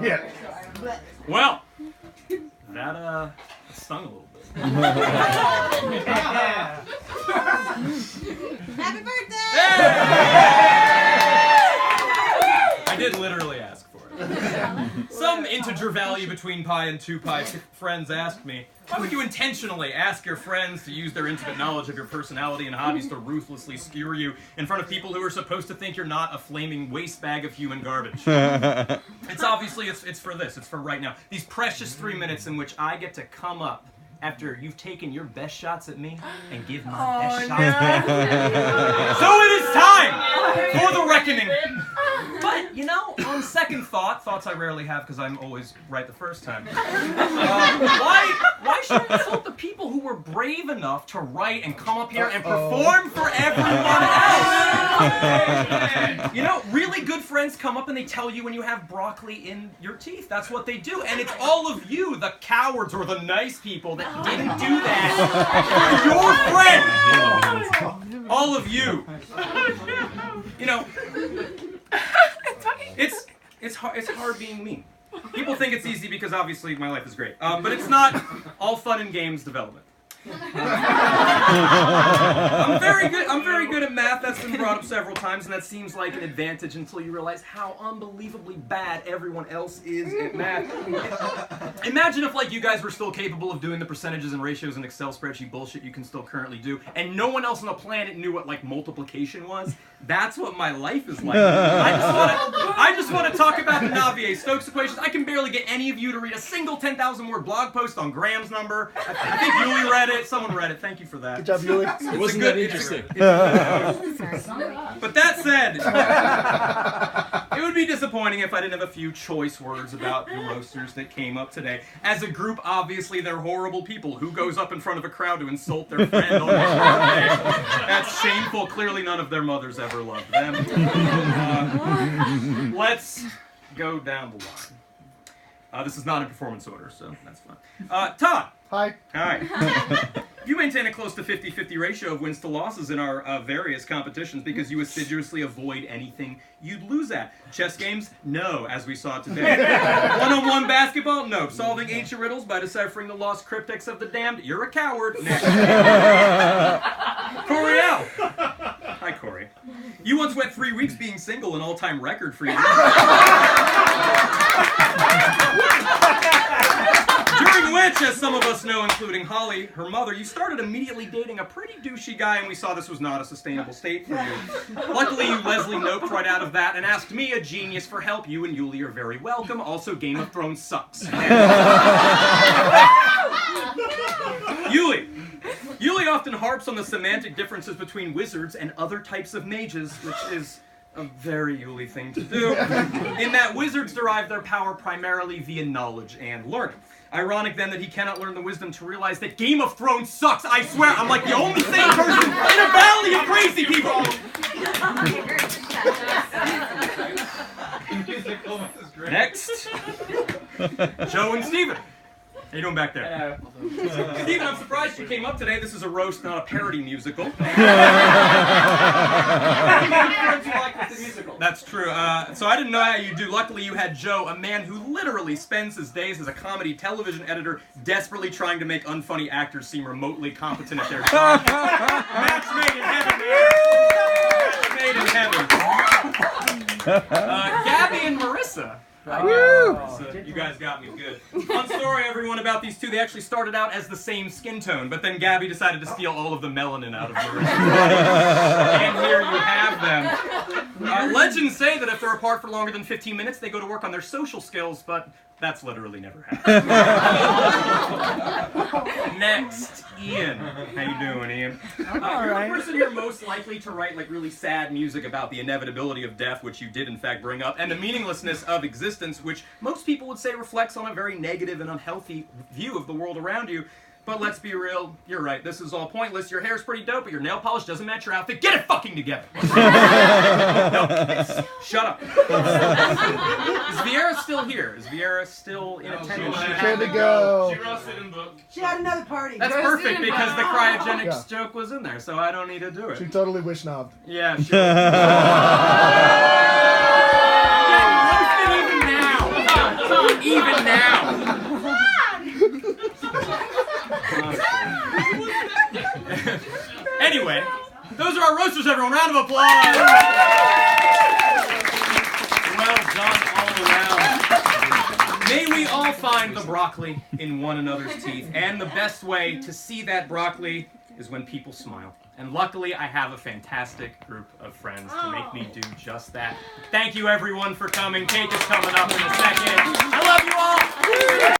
Yeah. Well, that stung a little bit. Happy birthday! I did literally ask for it. Some integer value between pi and 2 pi friends asked me, why would you intentionally ask your friends to use their intimate knowledge of your personality and hobbies to ruthlessly skewer you in front of people who are supposed to think you're not a flaming waste bag of human garbage? It's obviously, it's for this, it's for right now. These precious 3 minutes in which I get to come up after you've taken your best shots at me and give my best shots back. So it is time for the reckoning. But, you know, on second thoughts I rarely have because I'm always right the first time. Why should we insult the people who were brave enough to write and come up here and perform for everyone else? You know, really good friends come up and they tell you when you have broccoli in your teeth. That's what they do. And it's all of you, the cowards or the nice people that didn't do that for your friend. All of you. You know, it's hard being me. People think it's easy because obviously my life is great, but it's not all fun and games development. I'm very good at math. That's been brought up several times, and that seems like an advantage until you realize how unbelievably bad everyone else is at math. Imagine if, like, you guys were still capable of doing the percentages and ratios and Excel spreadsheet bullshit you can still currently do, and no one else on the planet knew what, like, multiplication was. That's what my life is like. I just want to talk about the Navier-Stokes equations. I can barely get any of you to read a single 10,000-word blog post on Graham's number. I think Yuli read it. Someone read it. Thank you for that. Good job, Yuli. It wasn't that interesting. But that said, it would be disappointing if I didn't have a few choice words about the roasters that came up today. As a group, obviously, they're horrible people. Who goes up in front of a crowd to insult their friend on their birthday? That's shameful. Clearly, none of their mothers ever loved them. Let's go down the line. This is not in performance order, so that's fine. Todd. Hi. Hi. You maintain a close to 50-50 ratio of wins to losses in our various competitions because you assiduously avoid anything you'd lose at. Chess games? No, as we saw today. One-on-one basketball? No. Solving ancient riddles by deciphering the lost cryptics of the damned? You're a coward. Next. Coriel. Hi, Corey. You once went 3 weeks being single, an all-time record for you. During which, as some of us know, including Holly, her mother, you started immediately dating a pretty douchey guy, and we saw this was not a sustainable state for you. Luckily, you Leslie noped right out of that and asked me, a genius, for help. You and Yuli are very welcome. Also, Game of Thrones sucks. Yuli often harps on the semantic differences between wizards and other types of mages, which is a very Yuli thing to do, in that wizards derive their power primarily via knowledge and learning. Ironic, then, that he cannot learn the wisdom to realize that Game of Thrones sucks. I swear, I'm like the only sane person in a valley of crazy people. Next, Joe and Steven. How you doing back there? Hello. Steven, I'm surprised you came up today. This is a roast, not a parody musical. That's true. So I didn't know how you do. Luckily, you had Joe, a man who literally spends his days as a comedy television editor, desperately trying to make unfunny actors seem remotely competent at their job. Match made in heaven, man. Match made in heaven. Gabby and Marissa. So you guys got me good. Fun story, everyone, about these two. They actually started out as the same skin tone, but then Gabby decided to steal all of the melanin out of Marissa's body. And here you have them. Legends say that if they're apart for longer than 15 minutes, they go to work on their social skills, but that's literally never happened. Next, Ian. How you doing, Ian? You're the person here most likely to write like really sad music about the inevitability of death, which you did in fact bring up, and the meaninglessness of existence, which most people would say reflects on a very negative and unhealthy view of the world around you. But let's be real, you're right, this is all pointless. Your hair's pretty dope, but your nail polish doesn't match your outfit. Get it fucking together! No, shut up. Is Viera still here? Is Viera still in attendance? She had to go. She roasted in book. She had another party. That's perfect because the cryogenics joke was in there, so I don't need to do it. She totally wish knobbed. Yeah, sure. Even now. Anyway, those are our roasters, everyone. Round of applause. Well done all around. May we all find the broccoli in one another's teeth. And the best way to see that broccoli is when people smile. And luckily, I have a fantastic group of friends to make me do just that. Thank you, everyone, for coming. Cake is coming up in a second. I love you all.